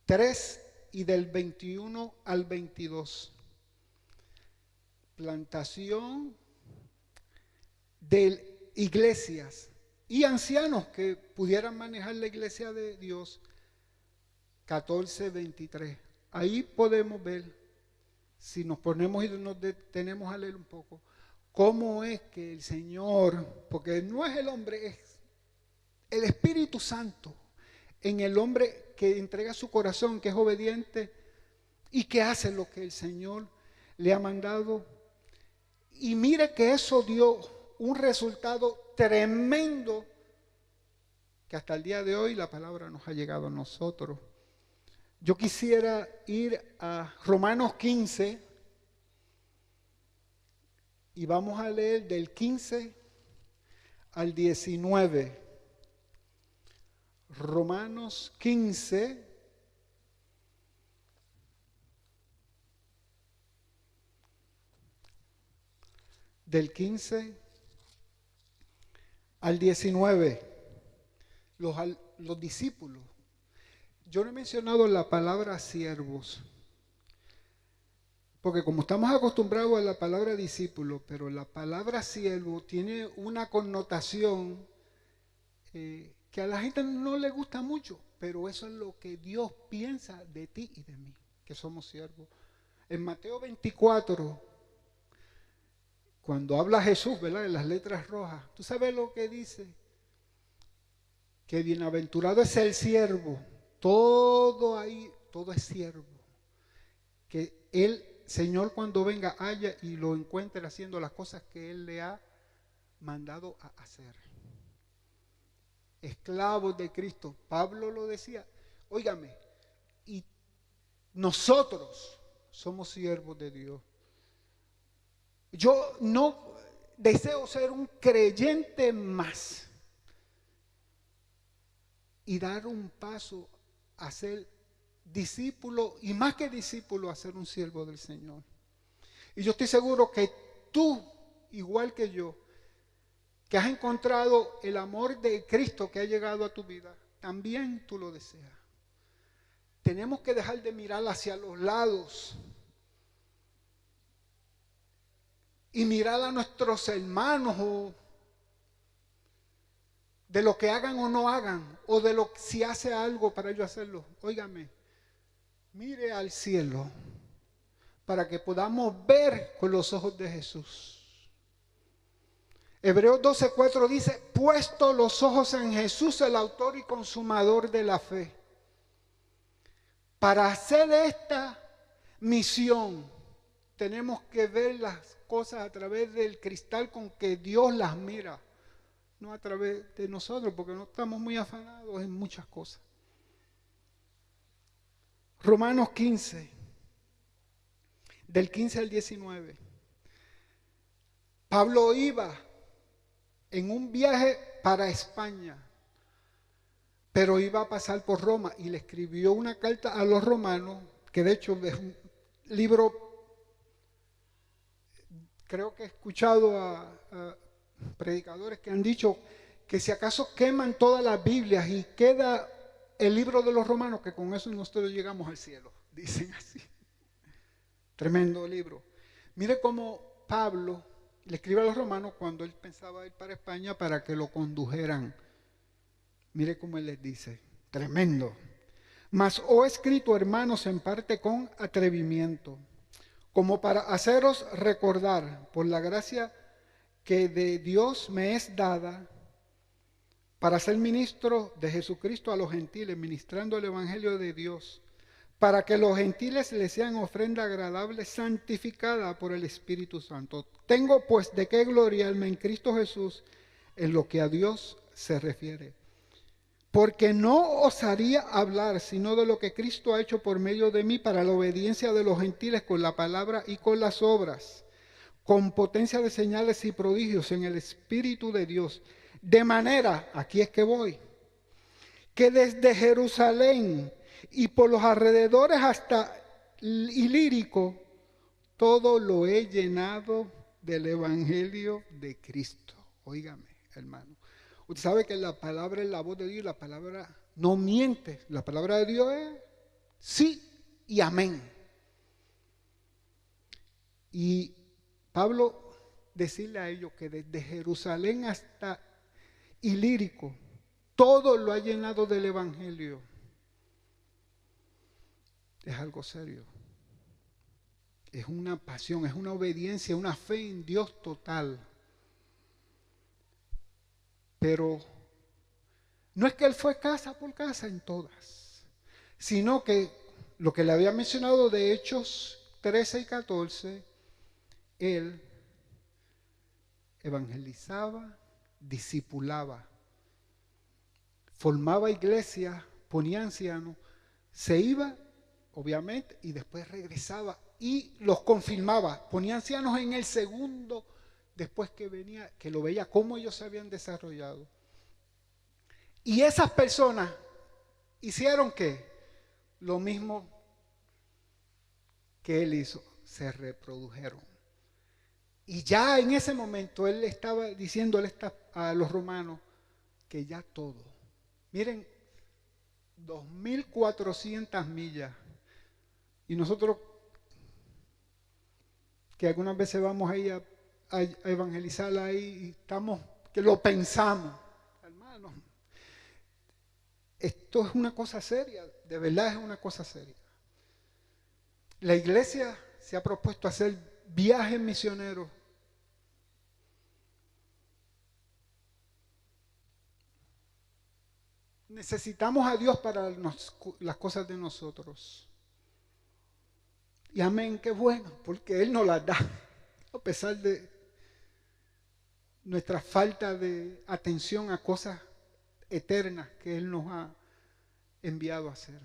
3 y del 21 al 22. Plantación de iglesias y ancianos que pudieran manejar la iglesia de Dios. 14, 23. Ahí podemos ver, si nos ponemos y nos detenemos a leer un poco, cómo es que el Señor, porque no es el hombre, es el Espíritu Santo en el hombre que entrega su corazón, que es obediente y que hace lo que el Señor le ha mandado. Y mire que eso dio un resultado tremendo, que hasta el día de hoy la palabra nos ha llegado a nosotros. Yo quisiera ir a Romanos 15, y vamos a leer del 15 al 19. Romanos 15, del 15 al 19. Los discípulos. Yo no he mencionado la palabra siervos, porque como estamos acostumbrados a la palabra discípulo, pero la palabra siervo tiene una connotación que a la gente no le gusta mucho, pero eso es lo que Dios piensa de ti y de mí, que somos siervos. En Mateo 24, cuando habla Jesús, ¿verdad? En las letras rojas, ¿tú sabes lo que dice? Que bienaventurado es el siervo. Todo ahí, todo es siervo. Que el Señor cuando venga haya y lo encuentre haciendo las cosas que Él le ha mandado a hacer. Esclavos de Cristo. Pablo lo decía. Óigame, y nosotros somos siervos de Dios. Yo no deseo ser un creyente más y dar un paso a ser discípulo, y más que discípulo, a ser un siervo del Señor. Y yo estoy seguro que tú, igual que yo, que has encontrado el amor de Cristo que ha llegado a tu vida, también tú lo deseas. Tenemos que dejar de mirar hacia los lados y mirar a nuestros hermanos o de lo que hagan o no hagan, o de lo si hace algo para yo hacerlo. Óigame, mire al cielo para que podamos ver con los ojos de Jesús. Hebreos 12:4 dice, puesto los ojos en Jesús, el autor y consumador de la fe. Para hacer esta misión, tenemos que ver las cosas a través del cristal con que Dios las mira. No a través de nosotros, porque no estamos muy afanados en muchas cosas. Romanos 15, del 15 al 19. Pablo iba en un viaje para España, pero iba a pasar por Roma y le escribió una carta a los romanos, que de hecho es un libro, creo que he escuchado a predicadores que han dicho que si acaso queman todas las Biblias y queda el libro de los romanos, que con eso nosotros llegamos al cielo, dicen así. Tremendo libro. Mire cómo Pablo le escribe a los romanos cuando él pensaba ir para España para que lo condujeran. Mire cómo él les dice, tremendo. Mas os he escrito, hermanos, en parte con atrevimiento, como para haceros recordar por la gracia que de Dios me es dada para ser ministro de Jesucristo a los gentiles, ministrando el evangelio de Dios, para que los gentiles les sean ofrenda agradable, santificada por el Espíritu Santo. Tengo pues de qué gloriarme en Cristo Jesús en lo que a Dios se refiere. Porque no osaría hablar sino de lo que Cristo ha hecho por medio de mí para la obediencia de los gentiles con la palabra y con las obras, con potencia de señales y prodigios en el Espíritu de Dios. De manera, aquí es que voy, que desde Jerusalén y por los alrededores hasta Ilírico, todo lo he llenado del Evangelio de Cristo. Óigame, hermano. Usted sabe que la palabra es la voz de Dios, la palabra no miente. La palabra de Dios es sí y amén. Y Pablo decirle a ellos que desde Jerusalén hasta Ilírico, todo lo ha llenado del Evangelio. Es algo serio. Es una pasión, es una obediencia, una fe en Dios total. Pero no es que él fue casa por casa en todas, sino que lo que le había mencionado de Hechos 13 y 14, él evangelizaba, discipulaba, formaba iglesias, ponía ancianos, se iba, obviamente, y después regresaba y los confirmaba. Ponía ancianos en el segundo después que venía, que lo veía, cómo ellos se habían desarrollado. Y esas personas hicieron ¿qué? Lo mismo que él hizo, se reprodujeron. Y ya en ese momento él estaba diciéndole a los romanos que ya todo. Miren, 2.400 millas. Y nosotros que algunas veces vamos ahí a evangelizar ahí y estamos, que lo pensamos. Hermano, esto es una cosa seria, de verdad es una cosa seria. La iglesia se ha propuesto hacer viajes misioneros. Necesitamos a Dios para las cosas de nosotros. Y amén, qué bueno, porque Él nos las da, a pesar de nuestra falta de atención a cosas eternas que Él nos ha enviado a hacer.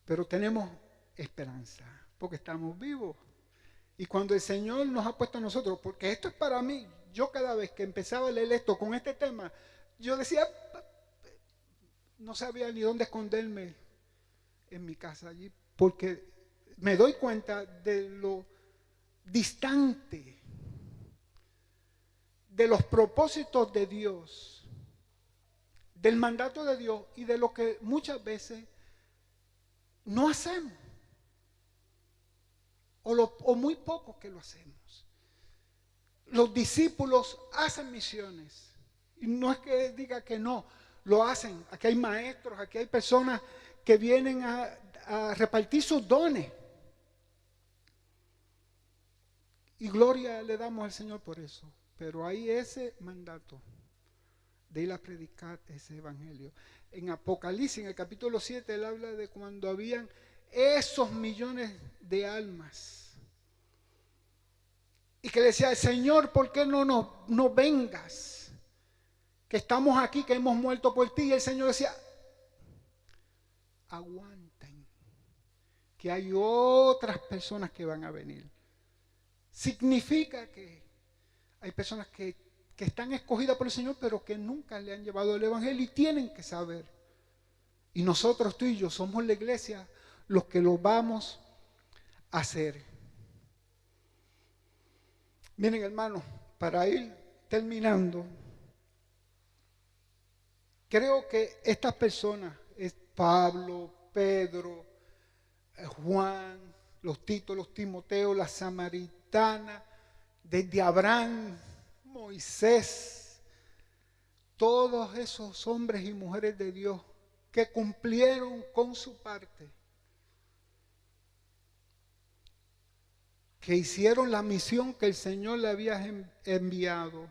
Pero tenemos esperanza, porque estamos vivos. Y cuando el Señor nos ha puesto a nosotros, porque esto es para mí, yo cada vez que empezaba a leer esto con este tema, yo decía, no sabía ni dónde esconderme en mi casa allí, porque me doy cuenta de lo distante de los propósitos de Dios, del mandato de Dios y de lo que muchas veces no hacemos, o muy pocos que lo hacemos. Los discípulos hacen misiones, y no es que diga que no, lo hacen. Aquí hay maestros, aquí hay personas que vienen a repartir sus dones. Y gloria le damos al Señor por eso. Pero hay ese mandato de ir a predicar ese evangelio. En Apocalipsis, en el capítulo 7, él habla de cuando habían esos millones de almas. Y que le decía, Señor, ¿por qué no vengas? Que estamos aquí, que hemos muerto por ti. Y el Señor decía, aguanten, que hay otras personas que van a venir. Significa que hay personas que están escogidas por el Señor, pero que nunca le han llevado el evangelio y tienen que saber. Y nosotros, tú y yo, somos la iglesia los que lo vamos a hacer. Miren, hermanos, para ir terminando, creo que estas personas, es Pablo, Pedro, Juan, los Tito, los Timoteo, la Samaritana, desde Abraham, Moisés, todos esos hombres y mujeres de Dios que cumplieron con su parte, que hicieron la misión que el Señor le había enviado,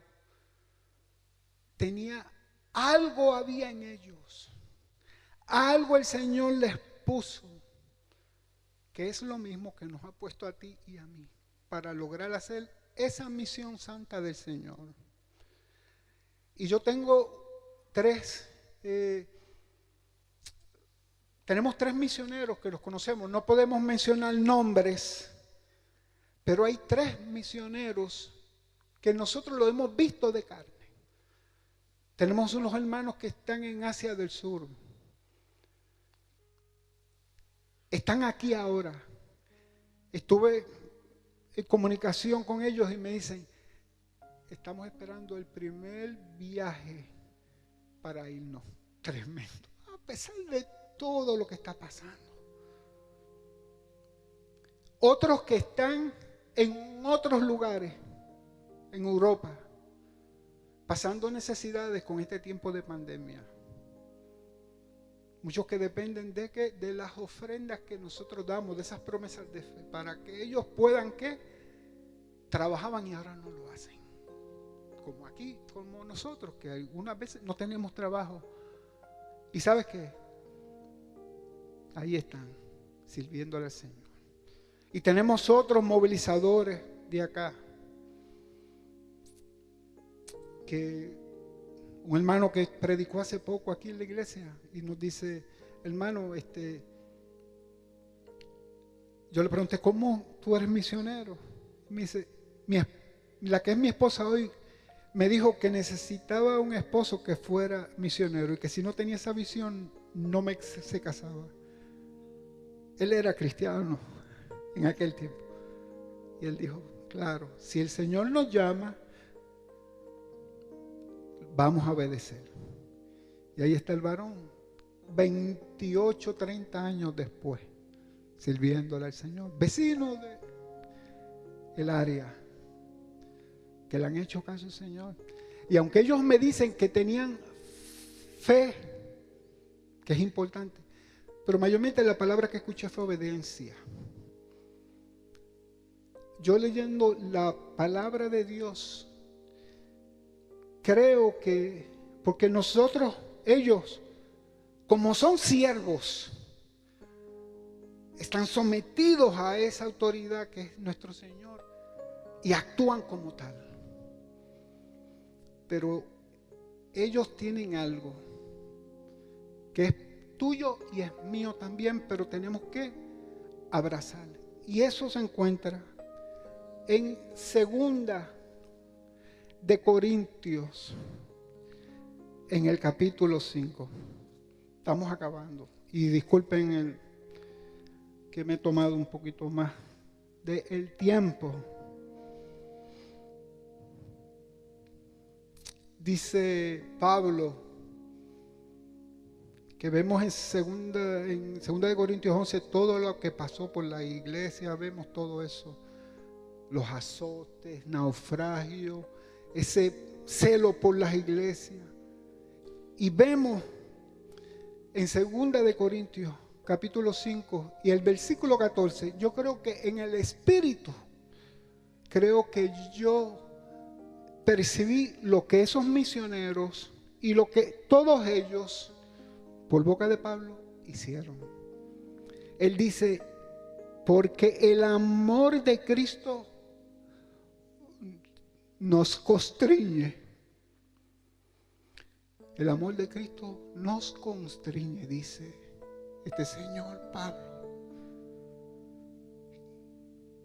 algo había en ellos, algo el Señor les puso, que es lo mismo que nos ha puesto a ti y a mí, para lograr hacer esa misión santa del Señor. Y yo tengo tenemos tres misioneros que los conocemos, no podemos mencionar nombres, pero hay tres misioneros que nosotros lo hemos visto de carne. Tenemos unos hermanos que están en Asia del Sur. Están aquí ahora. Estuve en comunicación con ellos y me dicen, estamos esperando el primer viaje para irnos. Tremendo. A pesar de todo lo que está pasando. Otros que están en otros lugares, en Europa, pasando necesidades con este tiempo de pandemia. Muchos que dependen de las ofrendas que nosotros damos, de esas promesas de fe, para que ellos puedan trabajaban y ahora no lo hacen. Como aquí, como nosotros, que algunas veces no tenemos trabajo. ¿Y sabes qué? Ahí están, sirviéndole al Señor. Y tenemos otros movilizadores de acá. Que un hermano que predicó hace poco aquí en la iglesia y nos dice, hermano, yo le pregunté, ¿cómo tú eres misionero? Me dice, la que es mi esposa hoy, me dijo que necesitaba un esposo que fuera misionero y que si no tenía esa visión, no se casaba. Él era cristiano en aquel tiempo. Y él dijo, claro, si el Señor nos llama, vamos a obedecer. Y ahí está el varón, 28, 30 años después, sirviéndole al Señor. Vecino del área, que le han hecho caso al Señor. Y aunque ellos me dicen que tenían fe, que es importante, pero mayormente la palabra que escuché fue obediencia. Yo leyendo la palabra de Dios, creo que, porque nosotros, ellos, como son siervos, están sometidos a esa autoridad que es nuestro Señor y actúan como tal. Pero ellos tienen algo que es tuyo y es mío también, pero tenemos que abrazar. Y eso se encuentra en 2 de Corintios, en el capítulo 5. Estamos acabando. Y disculpen que me he tomado un poquito más del tiempo. Dice Pablo, que vemos en 2 de Corintios 11, todo lo que pasó por la iglesia, vemos todo eso. Los azotes, naufragios, ese celo por las iglesias. Y vemos en 2 de Corintios, capítulo 5 y el versículo 14, yo creo que en el espíritu, creo que yo percibí lo que esos misioneros y lo que todos ellos, por boca de Pablo, hicieron. Él dice, porque el amor de Cristo nos constriñe. El amor de Cristo nos constriñe, dice este señor Pablo.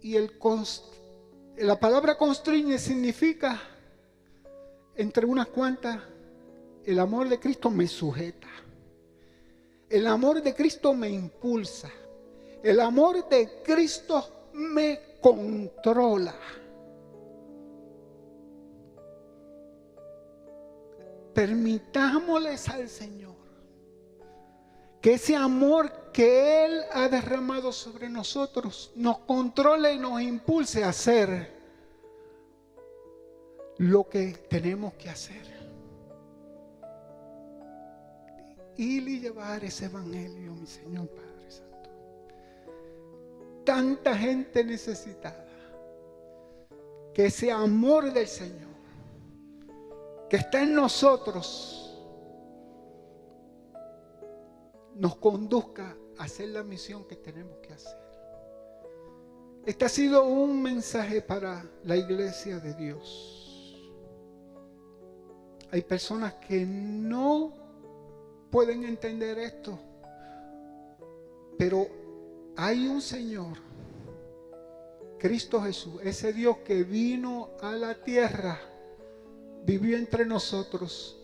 Y la palabra constriñe significa, entre unas cuantas, el amor de Cristo me sujeta. El amor de Cristo me impulsa. El amor de Cristo me controla. Permitámosles al Señor que ese amor que Él ha derramado sobre nosotros nos controle y nos impulse a hacer lo que tenemos que hacer. Ir y llevar ese evangelio, mi Señor Padre Santo. Tanta gente necesitada, que ese amor del Señor que está en nosotros nos conduzca a hacer la misión que tenemos que hacer. Este ha sido un mensaje para la iglesia de Dios. Hay personas que no pueden entender esto, pero hay un Señor, Cristo Jesús, ese Dios que vino a la tierra, vivió entre nosotros,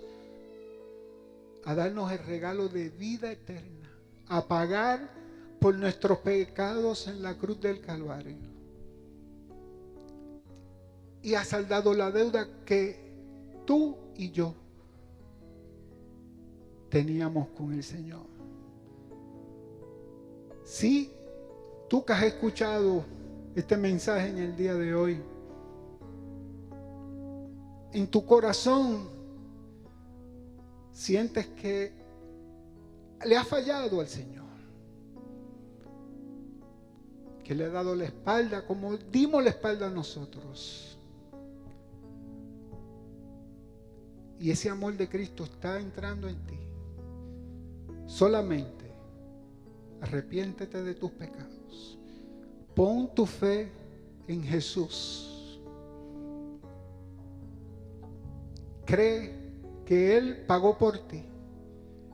a darnos el regalo de vida eterna, a pagar por nuestros pecados en la cruz del Calvario, y ha saldado la deuda que tú y yo teníamos con el Señor. Si tú que has escuchado este mensaje en el día de hoy, en tu corazón sientes que le has fallado al Señor, que le ha dado la espalda como dimos la espalda a nosotros, y ese amor de Cristo está entrando en ti, solamente arrepiéntete de tus pecados, pon tu fe en Jesús. Cree que Él pagó por ti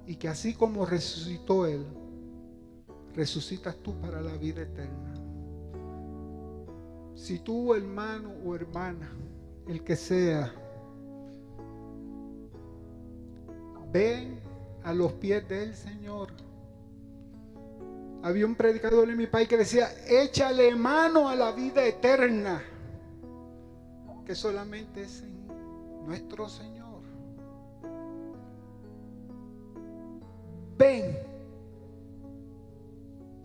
y que así como resucitó Él, resucitas tú para la vida eterna. Si tú, hermano o hermana, el que sea, ven a los pies del Señor. Había un predicador en mi país que decía: échale mano a la vida eterna, que solamente es en nuestro Señor. Ven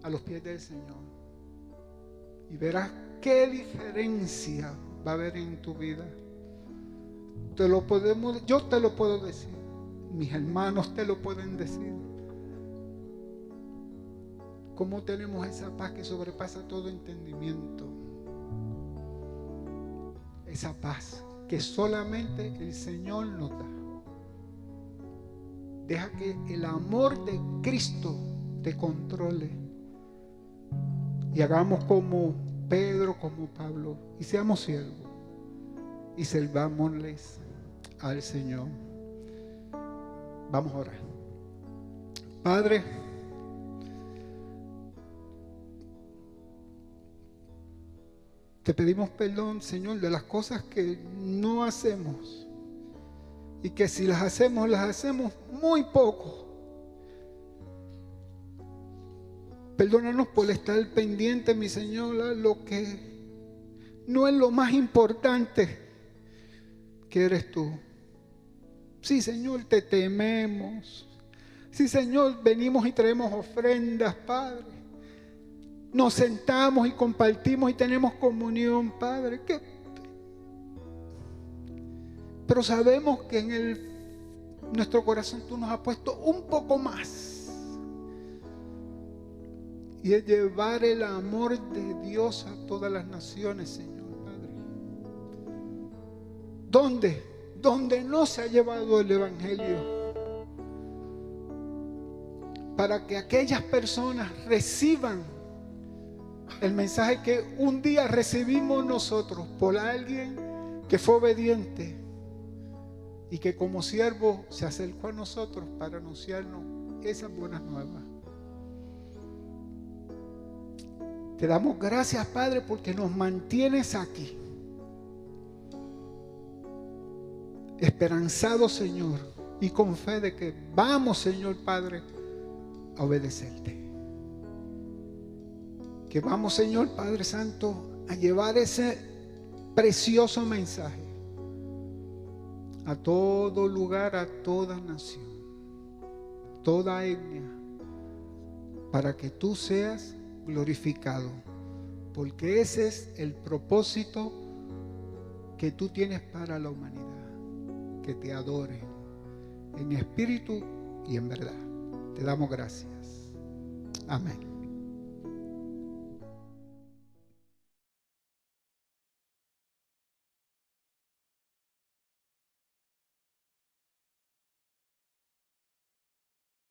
a los pies del Señor y verás qué diferencia va a haber en tu vida. Yo te lo puedo decir, mis hermanos te lo pueden decir. Cómo tenemos esa paz que sobrepasa todo entendimiento. Esa paz que solamente el Señor nos da. Deja que el amor de Cristo te controle. Y hagamos como Pedro, como Pablo, y seamos siervos. Y servámosles al Señor. Vamos a orar. Padre, te pedimos perdón, Señor, de las cosas que no hacemos. Y que si las hacemos muy poco. Perdónanos por estar pendiente, mi Señor, a lo que no es lo más importante, que eres tú. Sí, Señor, te tememos. Sí, Señor, venimos y traemos ofrendas, Padre. Nos sentamos y compartimos y tenemos comunión, Padre. Pero sabemos que en nuestro corazón tú nos has puesto un poco más. Y es llevar el amor de Dios a todas las naciones, Señor, Padre. ¿Dónde? Donde no se ha llevado el Evangelio. Para que aquellas personas reciban el mensaje que un día recibimos nosotros por alguien que fue obediente y que como siervo se acercó a nosotros para anunciarnos esas buenas nuevas. Te damos gracias, Padre, porque nos mantienes aquí, esperanzados, Señor, y con fe de que vamos, Señor Padre, a obedecerte. Que vamos, Señor Padre Santo, a llevar ese precioso mensaje a todo lugar, a toda nación, toda etnia, para que tú seas glorificado, porque ese es el propósito que tú tienes para la humanidad, que te adoren en espíritu y en verdad. Te damos gracias. Amén.